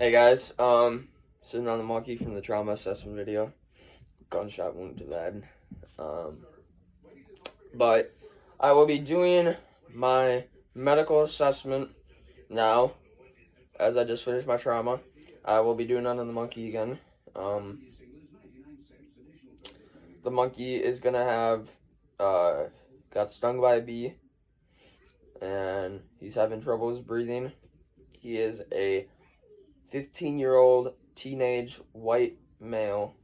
Hey guys, sitting on the monkey from the trauma assessment video. Gunshot wound to the head. But I will be doing my medical assessment now, as I just finished my trauma. I will be doing it on the monkey again. The monkey is gonna have, got stung by a bee, and he's having troubles breathing. He is a 15-year-old teenage white male.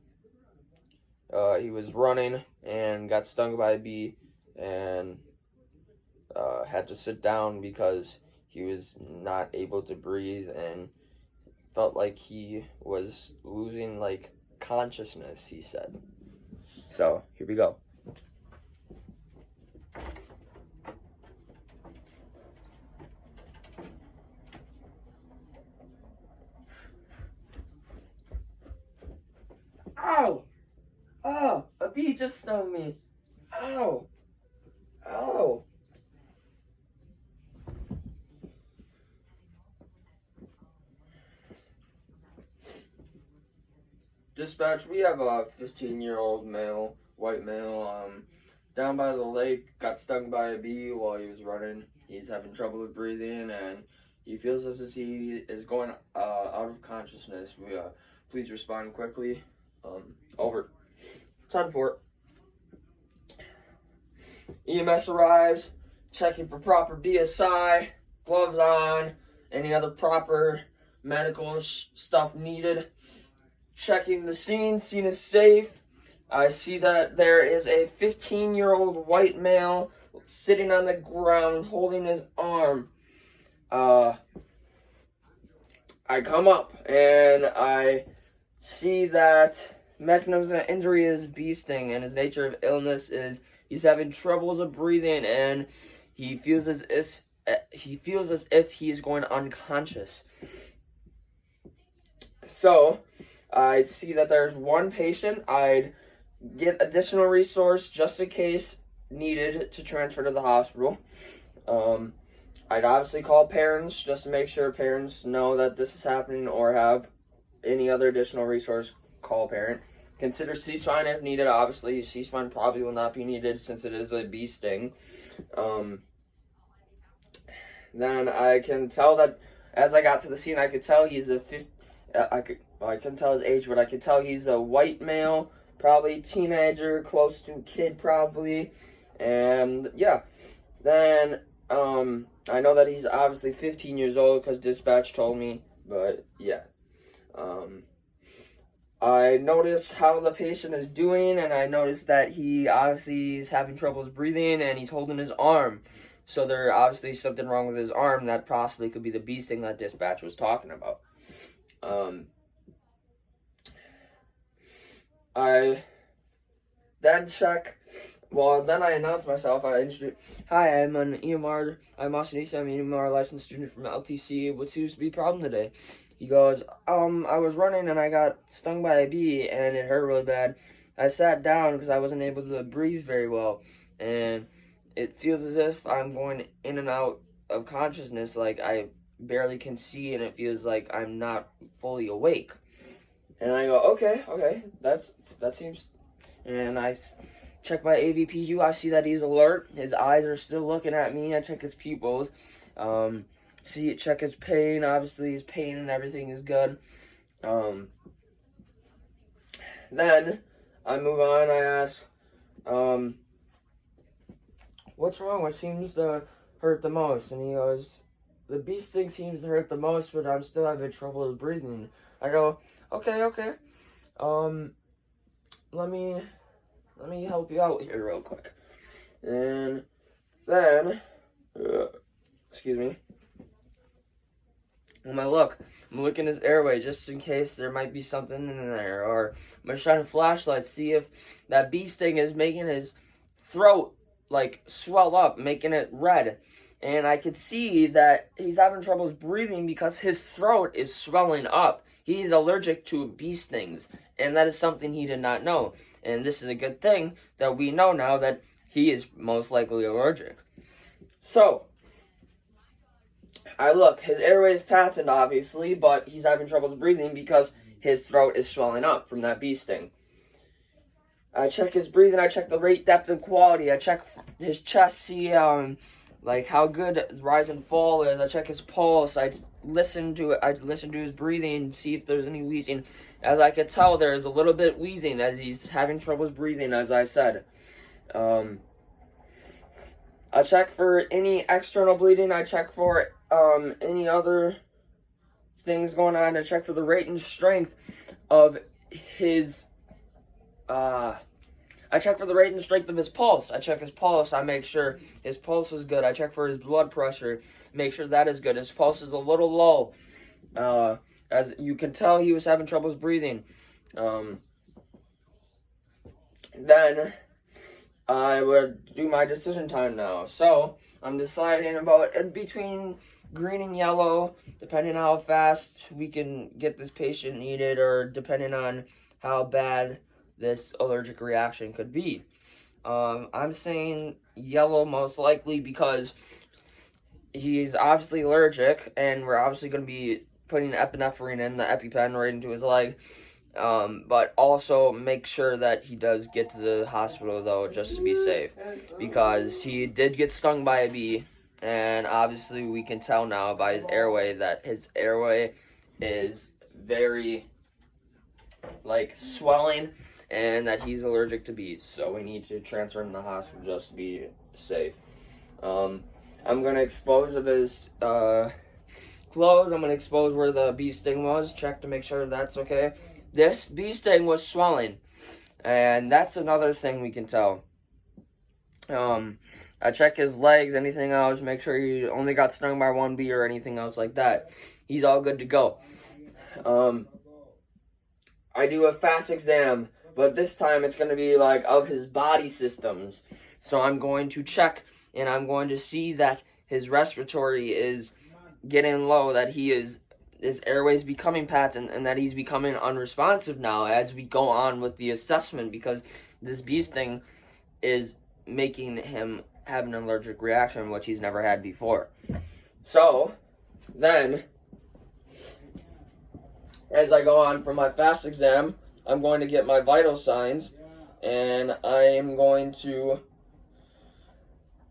He was running and got stung by a bee and had to sit down because he was not able to breathe and felt like he was losing consciousness, he said. So here we go. Ow! Oh, a bee just stung me. Ow! Ow! Dispatch, we have a 15-year-old male, white male, down by the lake, got stung by a bee while he was running. He's having trouble with breathing, and he feels as if he is going out of consciousness. Please respond quickly. Over. 10-4. EMS arrives, checking for proper BSI, gloves on, any other proper medical stuff needed. Checking the scene is safe. I see that there is a 15-year-old white male sitting on the ground holding his arm. I come up and I see that mechanism of injury is bee sting, and his nature of illness is he's having troubles of breathing, and he feels as if he's going unconscious. So I see that there's one patient. I'd get additional resource just in case needed to transfer to the hospital. I'd obviously call parents just to make sure parents know that this is happening, or have any other additional resource. Call parent. Consider C-spine if needed. Obviously, C-spine probably will not be needed since it is a bee sting. Then I can tell that as I got to the scene, I could tell he's a I couldn't tell his age, but I could tell he's a white male, probably teenager, close to kid probably. And yeah, then I know that he's obviously 15 years old because dispatch told me, but yeah. I noticed how the patient is doing, and I noticed that he obviously is having troubles breathing, and he's holding his arm. So there obviously something wrong with his arm that possibly could be the bee sting that dispatch was talking about. I then check. Well, then I announce myself. I introduce, hi, I'm an EMR. I'm Austyn Niesing. I'm an EMR licensed student from LTC. What seems to be a problem today? He goes, I was running and I got stung by a bee and it hurt really bad. I sat down because I wasn't able to breathe very well, and it feels as if I'm going in and out of consciousness, like I barely can see, and it feels like I'm not fully awake. And I go, okay, that seems, and I check my AVPU. I see that he's alert. His eyes are still looking at me. I check his pupils. Check his pain. Obviously, his pain and everything is good. Then I move on. I ask, what's wrong? What seems to hurt the most? And he goes, the bee sting seems to hurt the most, but I'm still having trouble with breathing. I go, okay. Let me help you out here real quick. And then, excuse me. When I'm looking his airway just in case there might be something in there, or I'm gonna shine a flashlight, see if that bee sting is making his throat swell up, making it red. And I could see that he's having troubles breathing because his throat is swelling up. He's allergic to bee stings, and that is something he did not know. And this is a good thing that we know now that he is most likely allergic. So, I look, his airway is patent, obviously, but he's having troubles breathing because his throat is swelling up from that bee sting. I check his breathing, I check the rate, depth, and quality. I check his chest, see like how good rise and fall is. I check his pulse. I listen to it. I listen to his breathing, see if there's any wheezing. As I could tell, there is a little bit wheezing as he's having troubles breathing, as I said. I check for any external bleeding. I check for any other things going on. I check for the rate and strength of his I check for the rate and strength of his pulse. I check his pulse. I make sure his pulse is good. I check for his blood pressure. Make sure that is good. His pulse is a little low. As you can tell, he was having troubles breathing. Then I would do my decision time now. So I'm deciding about between green and yellow, depending on how fast we can get this patient needed, or depending on how bad this allergic reaction could be. I'm saying yellow most likely because he's obviously allergic, and we're obviously going to be putting epinephrine in, the EpiPen, right into his leg. But also make sure that he does get to the hospital, though, just to be safe, because he did get stung by a bee, and obviously we can tell now by his airway that his airway is very, like, swelling, and that he's allergic to bees, so we need to transfer him to the hospital just to be safe. I'm going to expose of his clothes. I'm going to expose where the bee sting was, check to make sure that's okay. This bee sting was swelling, and that's another thing we can tell. I check his legs, anything else, make sure he only got stung by one bee or anything else like that. He's all good to go. I do a fast exam, but this time it's going to be like of his body systems. So I'm going to check, and I'm going to see that his respiratory is getting low, that his airway is becoming patent, and that he's becoming unresponsive now as we go on with the assessment, because this bee sting is making him have an allergic reaction, which he's never had before. So then, as I go on for my fast exam, I'm going to get my vital signs, and I am going to,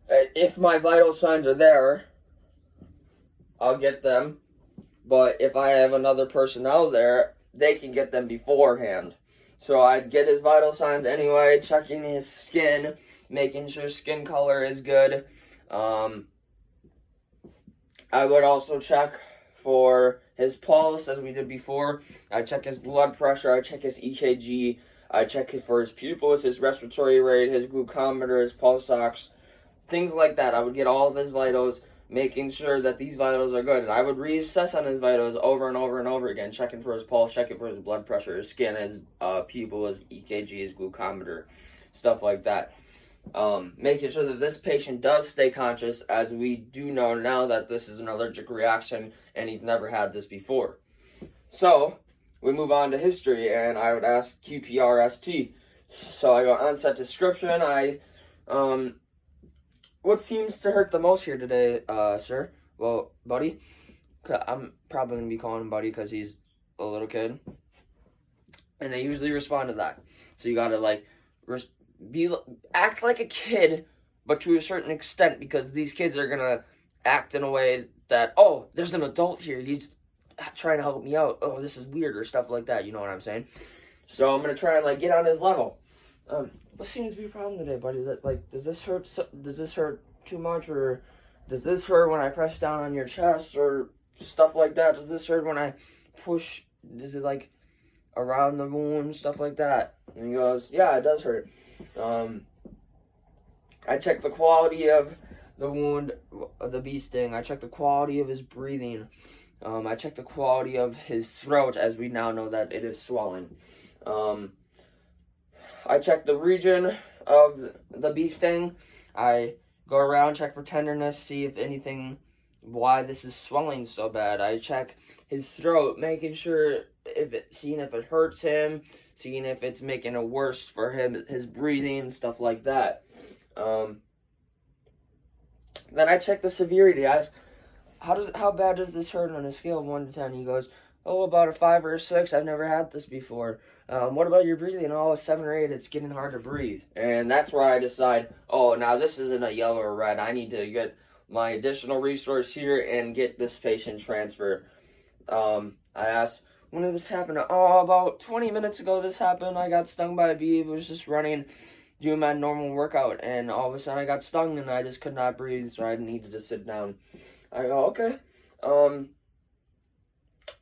if my vital signs are there, I'll get them. But if I have another personnel there, they can get them beforehand. So I'd get his vital signs anyway, checking his skin, making sure skin color is good. I would also check for his pulse, as we did before. I check his blood pressure, I check his EKG, I check for his pupils, his respiratory rate, his glucometer, his pulse ox, things like that. I would get all of his vitals, making sure that these vitals are good. And I would reassess on his vitals over and over and over again, checking for his pulse, checking for his blood pressure, his skin, his pupil, his EKG, his glucometer, stuff like that. Making sure that this patient does stay conscious, as we do know now that this is an allergic reaction and he's never had this before. So we move on to history, and I would ask QPRST. So I go onset description. What seems to hurt the most here today, sir? Well, buddy. I'm probably going to be calling him buddy because he's a little kid. And they usually respond to that. So you got to, act like a kid, but to a certain extent, because these kids are going to act in a way that, oh, there's an adult here. He's trying to help me out. Oh, this is weird, or stuff like that. You know what I'm saying? So I'm going to try and, get on his level. What seems to be a problem today, buddy? That, does this hurt? Does this hurt too much, or does this hurt when I press down on your chest, or stuff like that? Does this hurt when I push? Is it around the wound, stuff like that? And he goes, yeah, it does hurt. I check the quality of the wound, the bee sting. I check the quality of his breathing. I check the quality of his throat, as we now know that it is swollen. I check the region of the bee sting. I go around, check for tenderness, see if anything, why this is swelling so bad. I check his throat, making sure, seeing if it hurts him, seeing if it's making it worse for him, his breathing, stuff like that. Then I check the severity. how bad does this hurt on a scale of 1 to 10? He goes, oh, about a 5 or a 6. I've never had this before. What about your breathing? Oh, a 7 or 8. It's getting hard to breathe. And that's where I decide, oh, now this isn't a yellow or red. I need to get my additional resource here and get this patient transferred. I asked, when did this happen? Oh, about 20 minutes ago this happened. I got stung by a bee. I was just running, doing my normal workout, and all of a sudden I got stung and I just could not breathe, so I needed to sit down. I go, okay.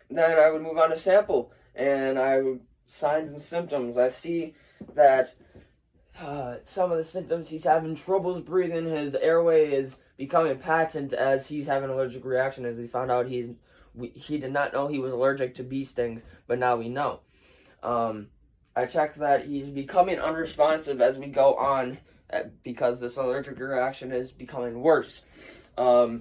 Then I would move on to sample, and I would signs and symptoms. I see that some of the symptoms, he's having troubles breathing. His airway is becoming patent as he's having an allergic reaction. As we found out, he did not know he was allergic to bee stings, but now we know. I checked that he's becoming unresponsive as we go on because this allergic reaction is becoming worse. I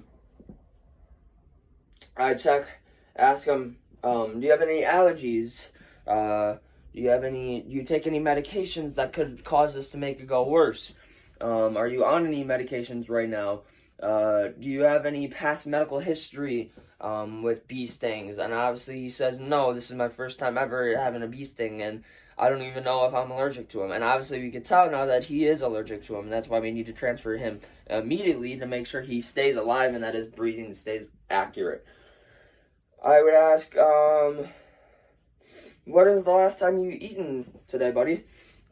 ask him, do you have any allergies? Do you take any medications that could cause this to make it go worse? Are you on any medications right now? Do you have any past medical history with bee stings? And obviously he says, no, this is my first time ever having a bee sting, and I don't even know if I'm allergic to him. And obviously we can tell now that he is allergic to him, and that's why we need to transfer him immediately to make sure he stays alive and that his breathing stays accurate. I would ask, what is the last time you eaten today, buddy?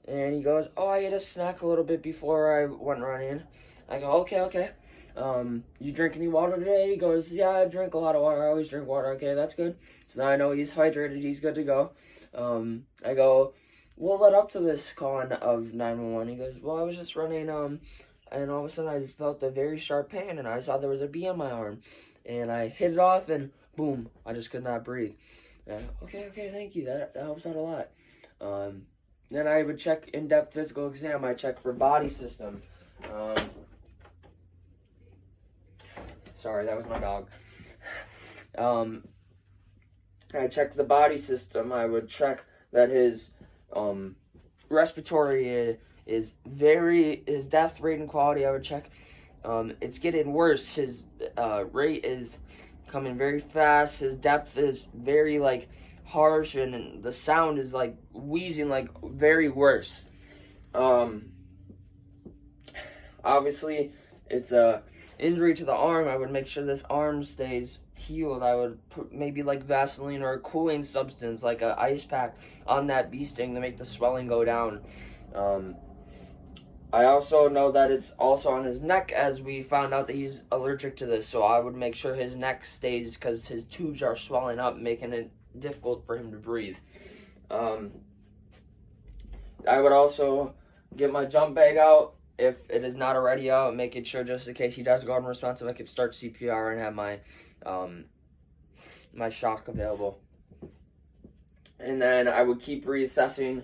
And he goes, oh, I ate a snack a little bit before I went running. I go, okay. You drink any water today? He goes, yeah, I drink a lot of water. I always drink water. Okay, that's good. So now I know he's hydrated. He's good to go. I go, what led up to this calling of 911? He goes, well, I was just running, and all of a sudden I felt a very sharp pain, and I saw there was a bee on my arm. And I hit it off, and boom, I just could not breathe. Okay, thank you. That helps out a lot. Then I would check in-depth physical exam. I check for body system. Sorry, that was my dog. I checked the body system. I would check that his respiratory his depth, rate, and quality. I would check. It's getting worse. His rate is coming very fast. His depth is very harsh, and the sound is wheezing, very worse. Obviously it's a injury to the arm. I would make sure this arm stays healed. I would put maybe Vaseline or a cooling substance like an ice pack on that bee sting to make the swelling go down. I also know that it's also on his neck, as we found out that he's allergic to this, so I would make sure his neck stays because his tubes are swelling up, making it difficult for him to breathe. I would also get my jump bag out if it is not already out, making sure just in case he does go unresponsive, I could start CPR and have my my shock available. And then I would keep reassessing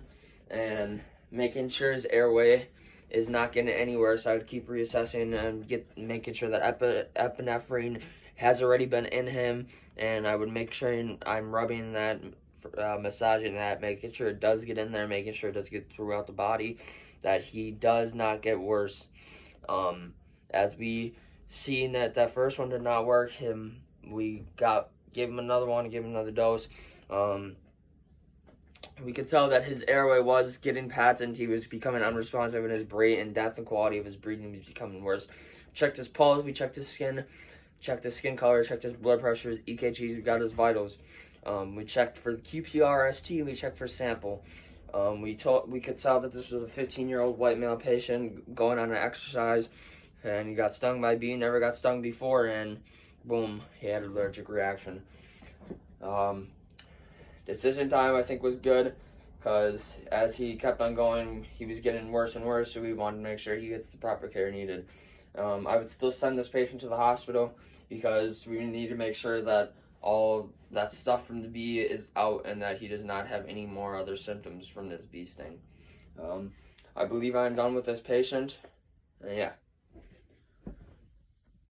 and making sure his airway is not getting any worse. I would keep reassessing and making sure that epinephrine has already been in him, and I would make sure I'm rubbing that, massaging that, making sure it does get in there, making sure it does get throughout the body, that he does not get worse. As we seen that first one did not work, we gave him another one, gave him another dose. We could tell that his airway was getting patent. He was becoming unresponsive, and his rate and depth and quality of his breathing was becoming worse. Checked his pulse, we checked his skin color, checked his blood pressure, his EKGs, we got his vitals. We checked for the QPR-ST, we checked for sample. We could tell that this was a 15-year-old white male patient going on an exercise, and he got stung by a bee, never got stung before, and boom, he had an allergic reaction. Decision time, I think, was good, because as he kept on going, he was getting worse and worse, so we wanted to make sure he gets the proper care needed. I would still send this patient to the hospital, because we need to make sure that all that stuff from the bee is out and that he does not have any more other symptoms from this bee sting. I believe I'm done with this patient. Yeah.